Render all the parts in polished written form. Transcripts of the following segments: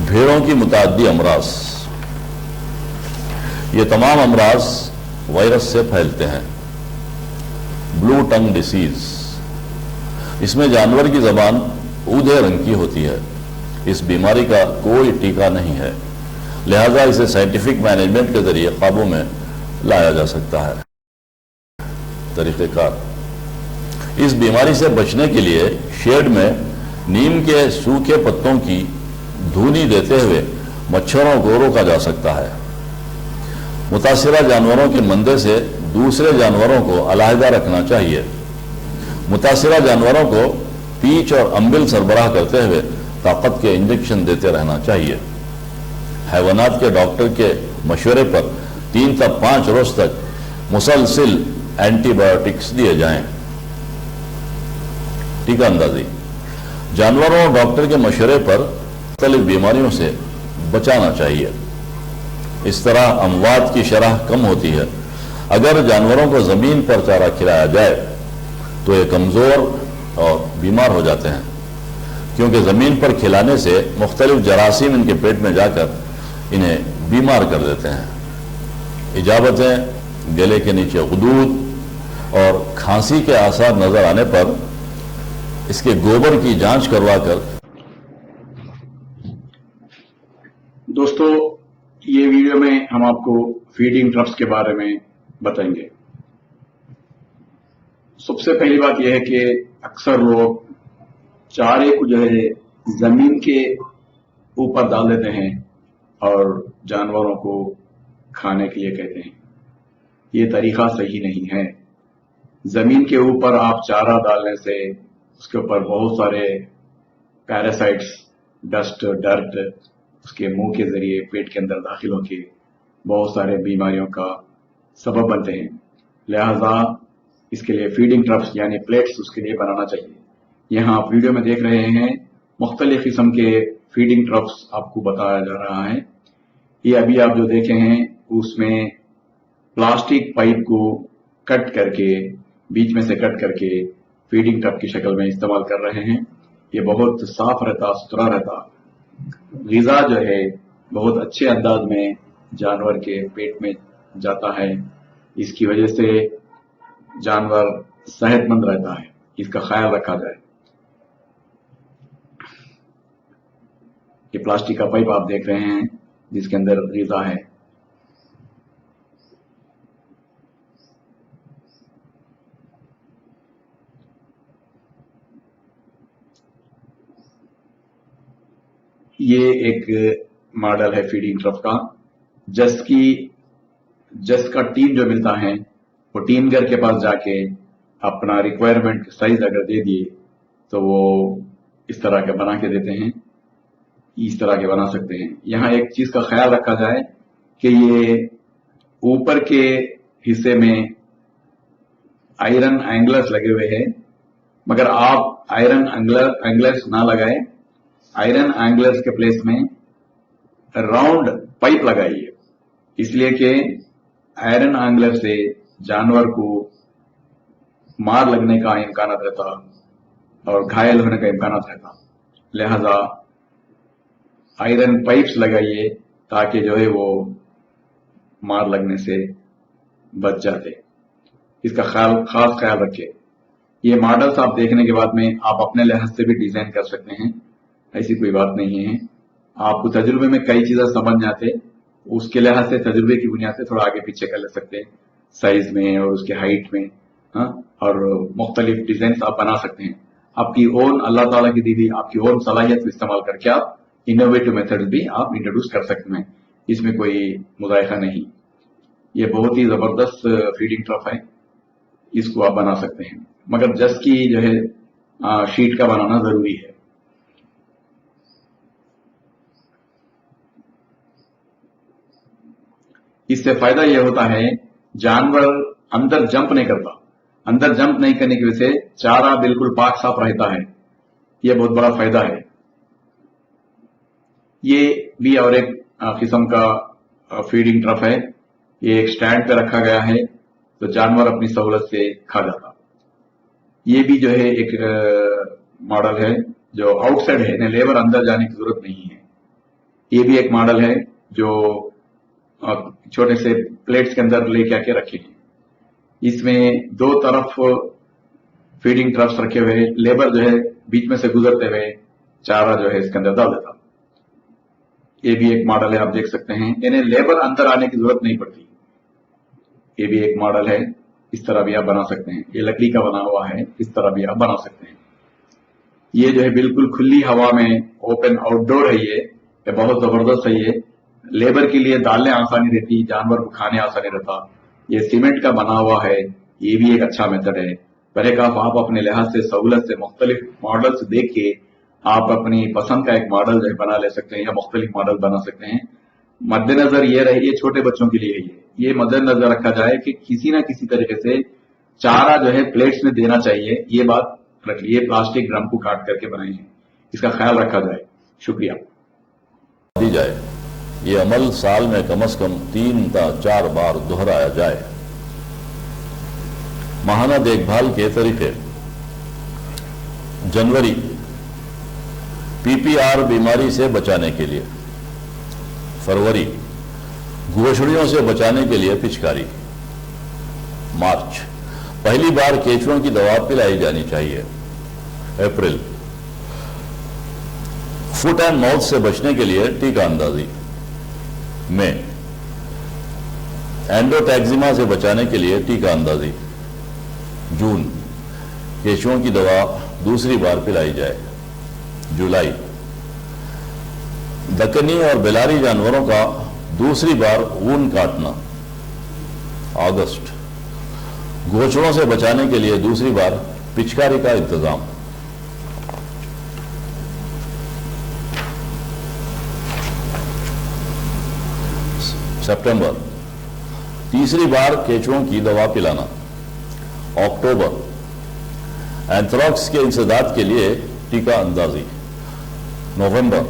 भेड़ों की मुताद्दी अमराज। ये तमाम अमराज वायरस से फैलते हैं। ब्लू टंग डिसीज, इसमें जानवर की जबान ऊधे रंग की होती है। इस बीमारी का कोई टीका नहीं है, लिहाजा इसे साइंटिफिक मैनेजमेंट के जरिए काबू में लाया जा सकता है। तरीक़ेकार, इस बीमारी से बचने के लिए शेड में नीम के सूखे पत्तों की धूनी देते हुए मच्छरों को रोका जा सकता है। मुतासिरा जानवरों के मंदे से दूसरे जानवरों को अलहदा रखना चाहिए। मुतासिरा जानवरों को पीच और अम्बिल सरबराह करते हुए ताकत के इंजेक्शन देते रहना चाहिए। हैवानात के डॉक्टर के मशवरे पर 3 से 5 रोज तक मुसलसिल एंटीबायोटिक्स दिए जाएं। टीका अंदाजी, जानवरों और डॉक्टर के मशवरे पर मुख्तलिफ बीमारियों से बचाना चाहिए। इस तरह अमवात की शरह कम होती है। अगर जानवरों को जमीन पर चारा खिलाया जाए तो ये कमजोर और बीमार हो जाते हैं, क्योंकि जमीन पर खिलाने से मुख्तलिफ जरासीम इनके पेट में जाकर इन्हें बीमार कर देते हैं। इजाबतें, गले के नीचे गुदूद और खांसी के आसार नजर आने पर इसके गोबर की जांच करवाकर। दोस्तों, ये वीडियो में हम आपको फीडिंग ट्रप्स के बारे में बताएंगे। सबसे पहली बात यह है कि अक्सर लोग चारे को जो है जमीन के ऊपर डाल देते हैं और जानवरों को खाने के लिए कहते हैं। ये तरीका सही नहीं है। जमीन के ऊपर आप चारा डालने से उसके ऊपर बहुत सारे पैरासाइट्स, डस्ट, डर्ट उसके मुंह के जरिए पेट के अंदर दाखिल होके बहुत सारे बीमारियों का सबब बनते हैं। लिहाजा इसके लिए फीडिंग ट्रप्स यानी प्लेट्स उसके लिए बनाना चाहिए। यहाँ आप वीडियो में देख रहे हैं मुख्तलिफ किस्म के फीडिंग ट्रप्स आपको बताया जा रहा है। ये अभी आप जो देखे हैं उसमें प्लास्टिक पाइप को कट करके, बीच में से कट करके फीडिंग ट्रप की शक्ल में इस्तेमाल कर रहे हैं। ये बहुत साफ रहता, सुथरा रहता, ग़िज़ा जो है बहुत अच्छे अंदाज में जानवर के पेट में जाता है। इसकी वजह से जानवर सेहतमंद रहता है। इसका ख्याल रखा जाए। ये प्लास्टिक का पाइप आप देख रहे हैं जिसके अंदर ग़िज़ा है। ये एक मॉडल है फीडिंग ट्रप का। जस्ट का टीम जो मिलता है वो टीम घर के पास जाके अपना रिक्वायरमेंट साइज अगर दे दिए तो वो इस तरह के बना के देते हैं। इस तरह के बना सकते हैं। यहाँ एक चीज का ख्याल रखा जाए कि ये ऊपर के हिस्से में आयरन एंगलर्स लगे हुए हैं, मगर आप आयरन एंगलर्स ना लगाए। आयरन एंगलर्स के प्लेस में राउंड पाइप लगाइए, इसलिए कि आयरन एंगलर से जानवर को मार लगने का इम्कान रहता और घायल होने का इम्कान रहता। लिहाजा आयरन पाइप्स लगाइए ताकि जो है वो मार लगने से बच जाते। इसका खास ख्याल रखिए। ये मॉडल्स आप देखने के बाद में आप अपने लिहाज से भी डिजाइन कर सकते हैं, ऐसी कोई बात नहीं है। आपको तजुर्बे में कई चीजें समझ जाते, उसके लिहाज से तजुर्बे की बुनियाद से थोड़ा आगे पीछे कर ले सकते हैं, साइज में और उसके हाइट में। और मुख्तलिफ डिजाइन आप बना सकते हैं। आपकी ओन अल्लाह ताला की दी आपकी ओन सलाहियत को इस्तेमाल करके आप इनोवेटिव मेथड्स भी आप इंट्रोड्यूस कर सकते हैं। इसमें कोई मुज़ायका नहीं। ये बहुत ही जबरदस्त फीडिंग ट्रप है, इसको आप बना सकते हैं, मगर जस्ट की जो है शीट का बनाना जरूरी है। इससे फायदा यह होता है जानवर अंदर जंप नहीं करता। अंदर जंप नहीं करने की वजह से चारा बिल्कुल पाक साफ रहता है। यह बहुत बड़ा फायदा है। ये भी और एक किस्म का फीडिंग ट्रप है। ये एक स्टैंड पे रखा गया है तो जानवर अपनी सहूलत से खा जाता। ये भी जो है एक मॉडल है जो आउटसाइड है, लेबर अंदर जाने की जरूरत नहीं है। ये भी एक मॉडल है जो छोटे से प्लेट्स के अंदर लेके आके रखे हैं। इसमें दो तरफ फीडिंग ट्रफ्स रखे हुए, लेबर जो है बीच में से गुजरते हुए चारा जो है इसके अंदर डाल देता। ये भी एक मॉडल है, आप देख सकते हैं। इन्हें लेबर अंदर आने की जरूरत नहीं पड़ती। ये भी एक मॉडल है, इस तरह भी आप बना सकते हैं। ये लकड़ी का बना हुआ है, इस तरह भी आप बना सकते हैं। ये जो है बिल्कुल खुली हवा में ओपन आउटडोर है। ये बहुत जबरदस्त है। ये लेबर के लिए डालने आसानी रहती, जानवर को खाने आसानी रहता। ये सीमेंट का बना हुआ है, ये भी एक अच्छा मेथड है। बहरकैफ आप अपने लिहाज से सहूलत से मुख्तलिफ मॉडल्स देख के आप अपनी पसंद का एक मॉडल जो है बना ले सकते हैं या मुख्तलिफ मॉडल बना सकते हैं। मद्देनजर ये रहे, ये छोटे बच्चों के लिए है। ये मद्देनजर रखा जाए कि किसी ना किसी तरीके से चारा जो है प्लेट्स में देना चाहिए। ये बात रख लिए, प्लास्टिक ड्रम को काट करके बनाए हैं, इसका ख्याल रखा जाए। शुक्रिया। दी जाए ये अमल साल में कम से कम 3 या 4 बार दोहराया जाए। माहाना देखभाल के तरीके। जनवरी, पीपीआर बीमारी से बचाने के लिए। फरवरी, घुसड़ियों से बचाने के लिए पिचकारी। मार्च, पहली बार केंचुओं की दवा पिलाई जानी चाहिए। अप्रैल, फुट एंड माउथ से बचने के लिए टीका अंदाजी। मई, एंडोटैक्सिमा से बचाने के लिए टीका अंदाजी। जून, केंचुओं की दवा दूसरी बार पिलाई जाए। जुलाई, दक्कनी और बेलारी जानवरों का दूसरी बार ऊन काटना। अगस्त, घोंसलों से बचाने के लिए दूसरी बार पिचकारी का इंतजाम। सितंबर, तीसरी बार केंचुओं की दवा पिलाना। अक्टूबर, एंथ्रैक्स के इंसदाद के लिए टीका अंदाजी। नवंबर,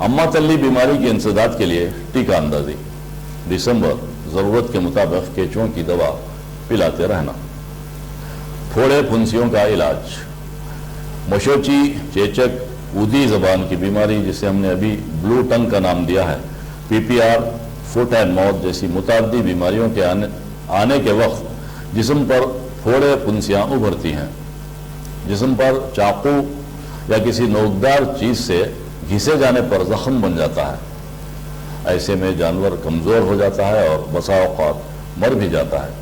अम्मा तल्ली बीमारी के इंसदाद के लिए टीका अंदाजी। दिसंबर, जरूरत के मुताबिक केंचुओं की दवा पिलाते रहना। फोड़े फुंसियों का इलाज। मशोची, चेचक, ऊदी जबान की बीमारी जिसे हमने अभी ब्लू टंग का नाम दिया है, पीपीआर, फुट एंड माउथ जैसी मुताद्दी बीमारियों के आने के वक्त जिस्म पर फोड़े फुंसियां उभरती हैं। जिस्म पर चाकू या किसी नोकदार चीज से घिसे जाने पर जख्म बन जाता है। ऐसे में जानवर कमजोर हो जाता है और बसा औकात मर भी जाता है।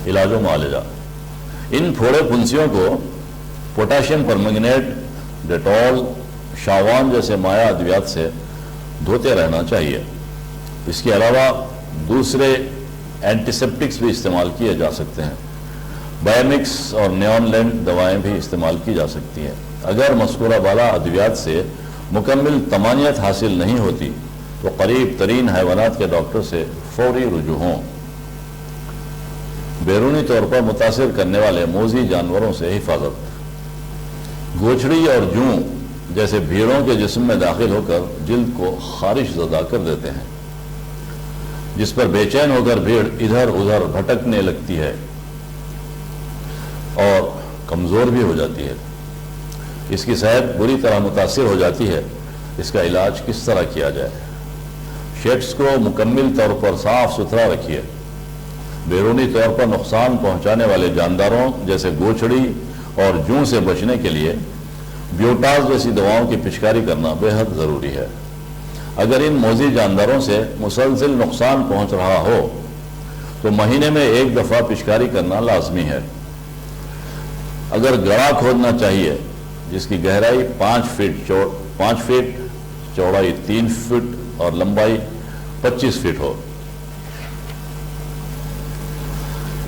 इलाजो मुआलजा। इन फोड़े फुंसियों को पोटाशियम परमंगनेट, डेटॉल, शावान जैसे माया अद्वियात से धोते रहना चाहिए। इसके अलावा दूसरे एंटीसेप्टिक्स भी इस्तेमाल किए जा सकते हैं। बायोमिक्स और नियॉनलेंट दवाएं भी इस्तेमाल की जा सकती हैं। अगर मज़कूरा बाला अद्वियात से मुकम्मल तमानियत हासिल नहीं होती तो करीब तरीन हैवानात के डॉक्टर से फौरी रुजू हों। बैरूनी तौर पर मुतासिर करने वाले मोजी जानवरों से हिफाजत। गोचड़ी और जूं जैसे भीड़ों के जिस्म में दाखिल होकर जिल्द को खारिश ज़दा कर देते हैं, जिस पर बेचैन होकर भीड़ इधर उधर भटकने लगती है और कमज़ोर भी हो जाती है। इसकी सेहत बुरी तरह मुतासिर हो जाती है। इसका इलाज किस तरह किया जाए? शेड्स को मुकम्मल तौर पर साफ सुथरा रखिए। बैरूनी तौर पर नुकसान पहुंचाने वाले जानदारों जैसे गोचड़ी और जूं से बचने के लिए ब्यूटाज जैसी दवाओं की पिचकारी करना बेहद ज़रूरी है। अगर इन मोजी जानदारों से मुसलसल नुकसान पहुंच रहा हो तो महीने में 1 दफ़ा पिचकारी करना लाजमी है। अगर गड़ा खोदना चाहिए जिसकी गहराई 5 फीट, चौड़ाई 3 फीट और लंबाई 25 फीट हो,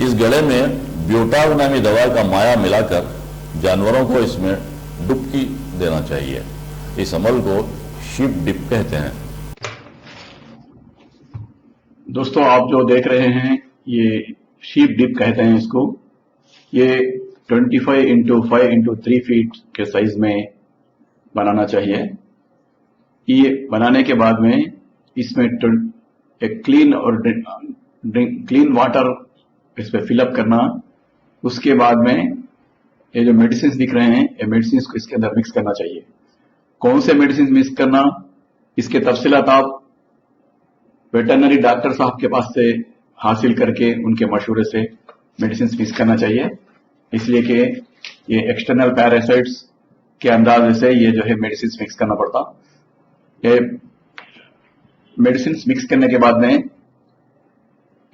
इस गड्ढे में ब्यूटाज नामी दवा का माया मिलाकर जानवरों को इसमें डुबकी देना चाहिए। इस अमल को शीप डिप कहते हैं। दोस्तों, आप जो देख रहे हैं ये शीप डिप कहते हैं इसको। ये 25 इंटू 5 इंटू 3 फीट के साइज में बनाना चाहिए। ये बनाने के बाद में इसमें एक क्लीन वाटर इस पे फिलअप करना। उसके बाद में ये जो मेडिसिन दिख रहे हैं, ये मेडिसिन को इसके अंदर मिक्स करना चाहिए। कौन से मेडिसिन मिक्स करना, इसके तफसीलात आप वेटरनरी डॉक्टर साहब के पास से हासिल करके उनके मशवरे से मेडिसिन मिक्स करना चाहिए, इसलिए कि ये एक्सटर्नल पैरासाइट्स के अंदाजे से ये जो है मेडिसिन मिक्स करना पड़ता। ये मेडिसिन मिक्स करने के बाद में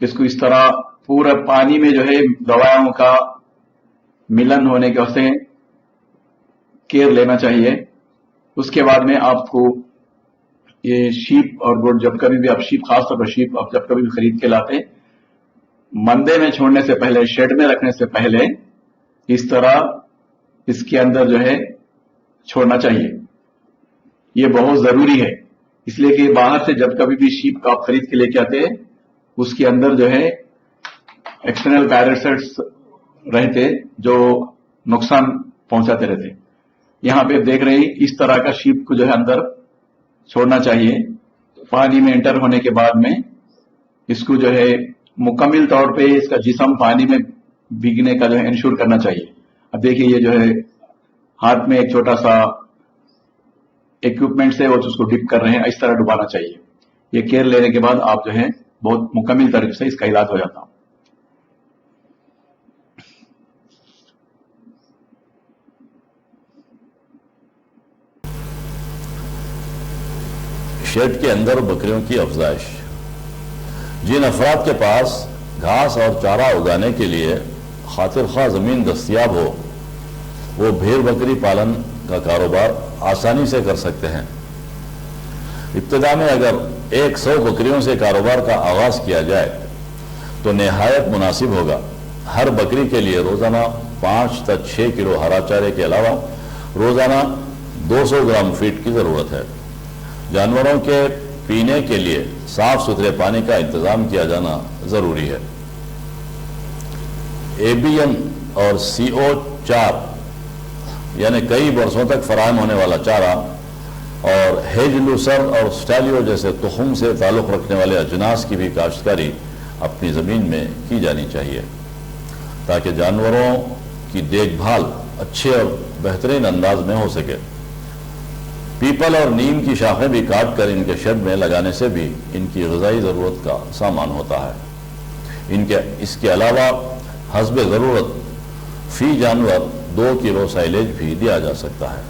इसको इस तरह पूरा पानी में जो है दवाओं का मिलन होने के वजह से केयर लेना चाहिए। उसके बाद में आपको ये शीप और गुड़, जब कभी भी आप शीप, खासतौर पर शीप आप जब कभी भी खरीद के लाते, मंदे में छोड़ने से पहले, शेड में रखने से पहले इस तरह इसके अंदर जो है छोड़ना चाहिए। ये बहुत जरूरी है, इसलिए कि बाहर से जब कभी भी शीप आप खरीद के लेके आते उसके अंदर जो है एक्सटर्नल पैरासाइट्स रहते जो नुकसान पहुंचाते रहते। यहां पे देख रहे हैं इस तरह का शीप को जो है अंदर छोड़ना चाहिए। पानी में एंटर होने के बाद में इसको जो है मुकम्मल तौर पे इसका जिस्म पानी में भीगने का जो है इंश्योर करना चाहिए। अब देखिए ये जो है हाथ में एक छोटा सा इक्विपमेंट से वो उसको डिप कर रहे हैं, इस तरह डुबाना चाहिए। ये केयर लेने के बाद आप जो है बहुत मुकम्मल तरीके से इसका इलाज हो जाता। शेड के अंदर बकरियों की अफजाइश। जिन अफराद के पास घास और चारा उगाने के लिए खातिर ख्वाह ज़मीन दस्तियाब हो, वो भेड़ बकरी पालन का कारोबार आसानी से कर सकते हैं। इब्तिदा में अगर 100 बकरियों से कारोबार का आगाज किया जाए तो नहायत मुनासिब होगा। हर बकरी के लिए रोजाना 5 से 6 किलो हरा चारे के अलावा रोजाना 200 ग्राम फीड की जरूरत है। जानवरों के पीने के लिए साफ सुथरे पानी का इंतजाम किया जाना जरूरी है। ABN और CO4 यानी कई बरसों तक फराहम होने वाला चारा और हेज लूसर और स्टालियो जैसे तुखम से ताल्लुक़ रखने वाले अजनास की भी काश्तकारी अपनी ज़मीन में की जानी चाहिए, ताकि जानवरों की देखभाल अच्छे और बेहतरीन अंदाज में हो सके। पीपल और नीम की शाखें भी काट कर इनके शेड में लगाने से भी इनकी ग़िज़ाई ज़रूरत का सामान होता है। इसके अलावा हस्ब ज़रूरत फी जानवर 2 किलो साइलेज भी दिया जा सकता है।